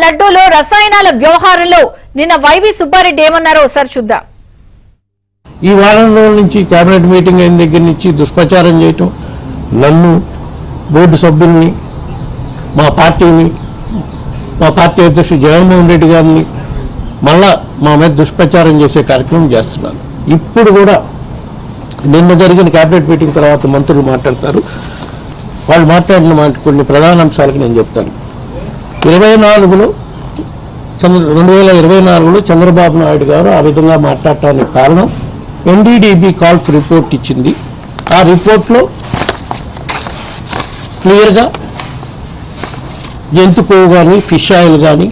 లడ్డూలో రసాయనాల వ్యవహారంలో నిన్న వైవి సుబ్బారెడ్డి ఏమన్నారో ఒకసారి చూద్దాం. ఈ వారం రోజుల నుంచి కేబినెట్ మీటింగ్ అయిన దగ్గర నుంచి దుష్ప్రచారం చేయటం, నన్ను, బోర్డు సభ్యుల్ని, మా పార్టీని, మా పార్టీ అధ్యక్షుడు జగన్మోహన్ రెడ్డి గారిని మళ్ళా మా మీద దుష్ప్రచారం చేసే కార్యక్రమం చేస్తున్నారు. ఇప్పుడు కూడా నిన్న జరిగిన కేబినెట్ మీటింగ్ తర్వాత మంత్రులు మాట్లాడతారు. వాళ్ళు మాట్లాడిన కొన్ని ప్రధాన అంశాలకు నేను చెప్తాను. 2024లో చంద్రబాబు నాయుడు గారు ఆ విధంగా మాట్లాడటానికి కారణం ఎన్డీడీబీ కాల్ఫ్ రిపోర్ట్ ఇచ్చింది. ఆ రిపోర్ట్లో క్లియర్గా జంతు కొవ్వు కానీ ఫిష్ ఆయిల్ కానీ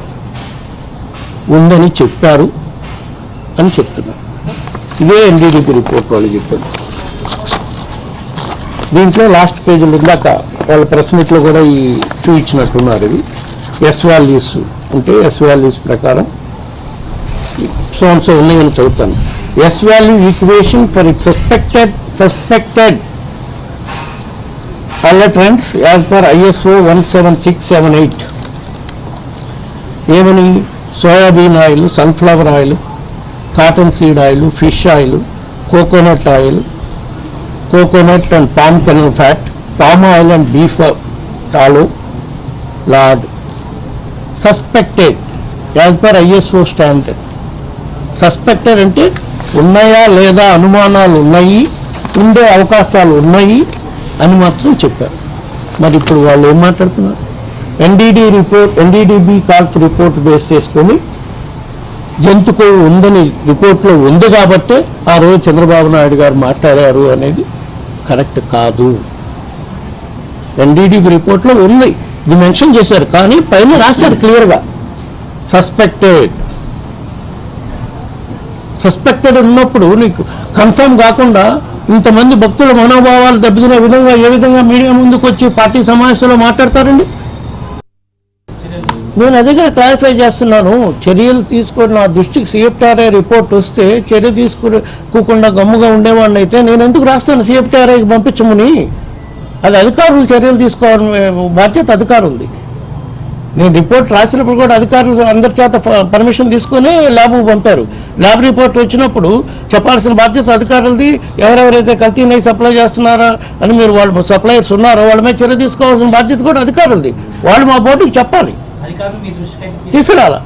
ఉందని చెప్పారు అని చెప్తున్నారు. ఇదే ఎన్డీడీబీ రిపోర్ట్ వాళ్ళు చెప్పారు. దీంట్లో లాస్ట్ పేజీలు ఇందాక వాళ్ళ ప్రెస్ మీట్లో కూడా ఈ చూపించినట్టున్నారు. ఇవి ఎస్ వాల్యూస్ అంటే ఎస్ వాల్యూస్ ప్రకారం సో ఉన్నాయని చదువుతాను. S value equation for it suspected adulterants as per ISO 17678 ఏమని soybean oil, sunflower oil, cotton seed oil, fish oil, coconut oil, coconut and palm kernel fat, palm oil and beef tallow lard suspected as per ISO standard. Suspected అంటే ఉన్నాయా లేదా అనుమానాలు ఉన్నాయి, ఉండే అవకాశాలు ఉన్నాయి అని మాత్రం చెప్పారు. మరి ఇప్పుడు వాళ్ళు ఏం మాట్లాడుతున్నారు? ఎన్డీడీబీ కాల్ఫ్ రిపోర్ట్ బేస్ చేసుకొని జంతు కొవ్వు ఉందని రిపోర్ట్లో ఉంది కాబట్టి ఆ రోజు చంద్రబాబు నాయుడు గారు మాట్లాడారు అనేది కరెక్ట్ కాదు. ఎన్డీడీబీ రిపోర్ట్లో ఉంది, ఇది మెన్షన్ చేశారు, కానీ పైన రాశారు క్లియర్గా సస్పెక్టెడ్ ఉన్నప్పుడు నీకు కన్ఫర్మ్ కాకుండా ఇంతమంది భక్తుల మనోభావాలు దెబ్బతినే విధంగా ఏ విధంగా మీడియా ముందుకు వచ్చి పార్టీ సమావేశంలో మాట్లాడతారండి? నేను అదిగా క్లారిఫై చేస్తున్నాను. చర్యలు తీసుకొని నా దృష్టికి CFTRI రిపోర్ట్ వస్తే చర్య తీసుకోకుండా గమ్ముగా ఉండేవాడిని అయితే నేను ఎందుకు రాస్తాను CFTRIకి పంపించమని? అది అధికారులు చర్యలు తీసుకోవాలని బాధ్యత అధికారులది. నేను రిపోర్ట్ రాసినప్పుడు కూడా అధికారులు అందరి చేత పర్మిషన్ తీసుకొని ల్యాబ్కు పంపారు. ల్యాబ్ రిపోర్ట్ వచ్చినప్పుడు చెప్పాల్సిన బాధ్యత అధికారులది. ఎవరెవరైతే కల్తీ నెయ్యి సప్లై చేస్తున్నారా అని మీరు వాళ్ళు సప్లయర్స్ ఉన్నారో వాళ్ళ మీద చర్య తీసుకోవాల్సిన బాధ్యత కూడా అధికారులది. వాళ్ళు మా బోర్డుకి చెప్పాలి, తీసుకురాలా.